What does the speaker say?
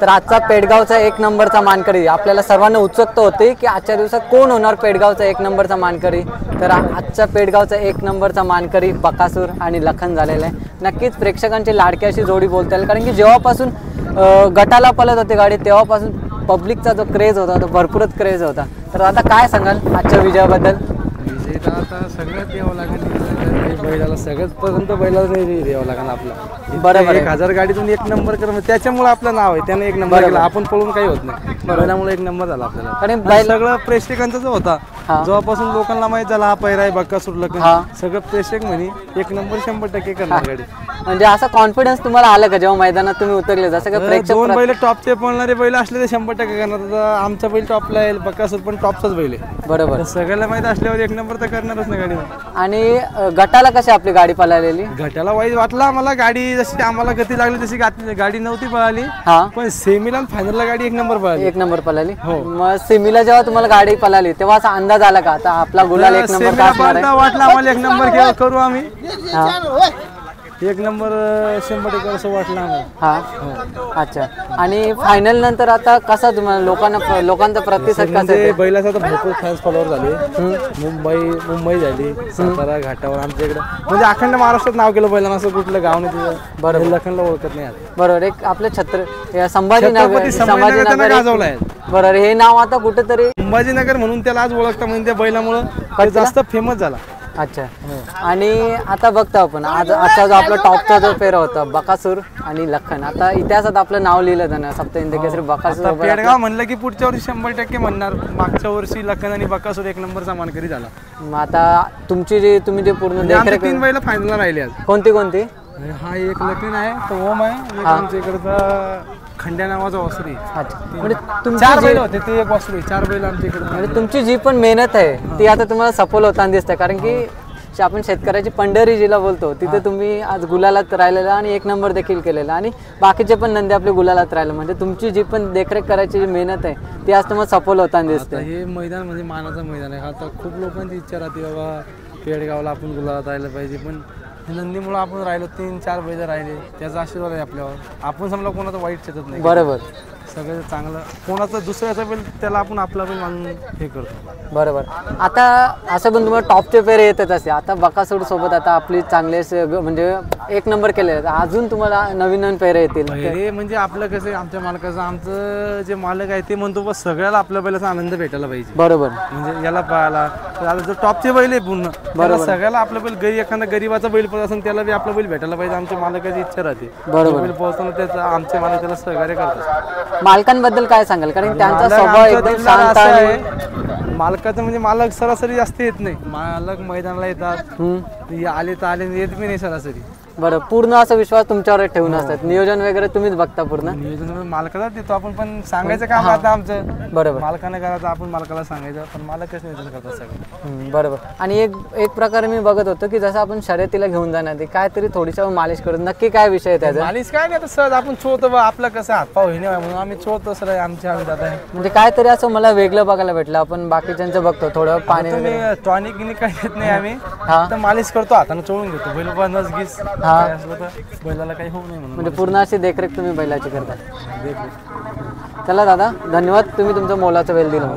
तर आजचा पेडगावचा एक नंबरचा मानकरी, आपल्याला सर्वांना उत्सुकता होती की आजच्या दिवसात कोण होणार पेडगावचा एक नंबरचा मानकरी. तर आजच्या पेडगावचा एक नंबरचा मानकरी बकासूर आणि लखन झालेला आहे. नक्कीच प्रेक्षकांची लाडकी अशी जोडी बोलता येईल, कारण की जेव्हापासून गटाला पळत होती गाडी तेव्हापासून पब्लिकचा जो क्रेज होता तो भरपूरच क्रेज होता. तर आता काय सांगाल आजच्या विजयाबद्दल? विजय तर आता सगळ्यात द्यावं लागेल बैलाला, सगळ्यात पर्यंत बैलाला नाही द्यावं लागेल आपला. बरोबर, 1000 गाडीतून एक नंबर कर, त्याच्यामुळे आपलं नाव आहे, त्याने एक नंबर केला. आपण पळून काही होत नाही, बैलामुळे एक नंबर झाला आपल्याला. आणि सगळं प्रेक्षकांचा जो होता, जेव्हापासून लोकांना माहित झाला हा पैरा आहे बकासूर लखन, सगळं प्रेक्षक म्हणे एक नंबर 100% करणार गाडी. म्हणजे असा कॉन्फिडन्स तुम्हाला आला का जेव्हा मैदानात तुम्ही उतरले? जसं का प्रेक्षक दोन बैल टॉपचे पळणारे बैल असले तर 100% करणार. आमचा बैल टॉपला आहे, बकासूर पण टॉपचाच बैल आहे. बरोबर, सगळ्याला माहित असल्यावर एक नंबर तर करणारच ना गाडी. आणि गटाला कशी आपली गाडी पळालेली? घाटाला वाईट वाटला आम्हाला, गाडी जशी आम्हाला गती लागली तशी गाडी नव्हती पळाली. पण सेमीला आणि फायनलला गाडी एक नंबर पळाली. एक नंबर पळाली. मग सेमीला जेव्हा तुम्हाला गाडी पळाली तेव्हा असा अंदाज आला का आता आपला गुलाल एक नंबर का असणार आहे? वाटला आम्हाला एक नंबर करू आम्ही, एक नंबर 100% असं वाटलं आम्हाला. हा, अच्छा. आणि फायनल नंतर आता कसा तुम्हाला लोकांचा प्रतिसाद कसा आहे? बैलाचा तर भरपूर फॅन्स फॉलोअर झाले. मुंबई झाली, सातारा घाटावर आमच्या इकडे, म्हणजे अखंड महाराष्ट्रात नाव केलं बैलांना. असं कुठलं गाव नाही तिथं. बरोबर, लखनला ओळखत नाही आता. बरोबर, एक आपलं संभाजीनगर गाजवलं आहे. बरोबर, हे नाव आता कुठेतरी संभाजीनगर म्हणून त्याला आज ओळखता, म्हणजे त्या बैलामुळे जास्त फेमस झाला. अच्छा. आणि आता बघतो आपण आजचा जो आपला टॉपचा जो पेरा होता बकासूर आणि लखन, आता इतिहासात आपलं नाव लिहिलं जाणार सप्तहिंद केसरी बकासूर. पेडगाव म्हणलं की पुढच्या वर्षी 100% म्हणणार. मागच्या वर्षी लखन आणि बकासूर एक नंबरचा मानकरी झाला. मग आता तुम्ही जे पूर्ण देखरेख 3 बैल फायनलला राहिले आज. कोणती कोणती? हा एक लखन आहे, तो ओम आहे, आमच्या इकडचा खंड्या नावाचा वासुरी. अच्छा, म्हणजे 4 बैल होते, ते एक वासुरी, 4 बैल आमच्या इकडे. म्हणजे तुमची जी पण मेहनत आहे ती आता तुम्हाला सफल होताना दिसते, कारण की आपण शेतकऱ्याची पंढरी जिला बोलतो तिथे तुम्ही आज गुलालात राहिलेला आणि एक नंबर देखील केलेला, आणि बाकीचे पण नंदी आपले गुलालात राहिले. म्हणजे तुमची जी पण देखरेख करायची जी मेहनत आहे ती आज तुम्हाला सफल होताना दिसते. हे मैदान म्हणजे मानाचं मैदान आहे. आता खूप लोकांची इच्छा राहते बाबा पेडगावला आपण गुलालात राहिलं पाहिजे, पण नंदीमुळे आपण राहिलो, 3-4 बैल राहिले, त्याचा आशीर्वाद आहे आपल्यावर. आपण समजा कोणाचं वाईट शेतत नाही. बरोबर, सगळं चांगलं, कोणाचं दुसऱ्याचा बैल त्याला आपण आपला बैल मानून हे करतो. बरोबर. आता असं पण तुम्हाला टॉपचे पेरे येतच असे, आता बकासूर सोबत आता आपली चांगले म्हणजे एक नंबर केले, अजून तुम्हाला नवीन पेरे येतील. हे म्हणजे आपलं कसं, आमच्या मालकाचं, आमचं जे मालक आहे ते म्हणतो बस सगळ्याला आपल्या बैलाचा आनंद भेटायला पाहिजे. बरोबर, म्हणजे याला पाहायला जो टॉपचे बैल आहे पूर्ण, बरोबर, सगळ्याला आपलं बैल, एखादा गरीबाचा बैल पळत असेल त्याला बी आपला बैल भेटायला पाहिजे. आमच्या मालकाची इच्छा राहते. बरोबर, बैल पोहोचताना त्याचं आमचे मालक त्याला सहकार्य करतात. मालकांबद्दल काय सांगाल? कारण त्यांचा स्वभाव एकदम शांत आहे. मालकाचं म्हणजे मालक सरासरी जास्त येत नाही. मालक मैदानाला येतात, आले तर आले, येत मी नाही सरासरी. बरं, पूर्ण असा विश्वास तुमच्यावर ठेवून असतात. नियोजन वगैरे तुम्हीच बघता पूर्ण? नियोजन मालकाला देतो आपण, पण सांगायचं काम आता आमचं. बरोबर, मालकाने करायचं, आपण मालकाला सांगायचं, पण मालकच नियोजन करतात सगळं. बरोबर. आणि एक प्रकारे मी बघत होतो की जसं आपण शर्यतीला घेऊन जाणार काहीतरी थोडीशी मालिश करून, नक्की काय विषय आहे त्याचा? मालिश काय नाही, सहज आपण चोळतो आपलं कसं हातपाव होईने म्हणून आम्ही चोळतो सर आमच्या दादा. म्हणजे काहीतरी असं मला वेगळं बघायला भेटलं. आपण बाकीच्यांचं बघतो थोडं पाणी टॉनिक गिनिक काही देत नाही आम्ही, तर मालिश करतो, हाताने चोळून घेतो. बैल नस गीस बैलाला काही होऊ नये म्हणून. म्हणजे पूर्ण अशी देखरेख तुम्ही बैलाची करता. चला दादा, धन्यवाद, तुम्ही तुमचा मोलाचा वेळ दिला.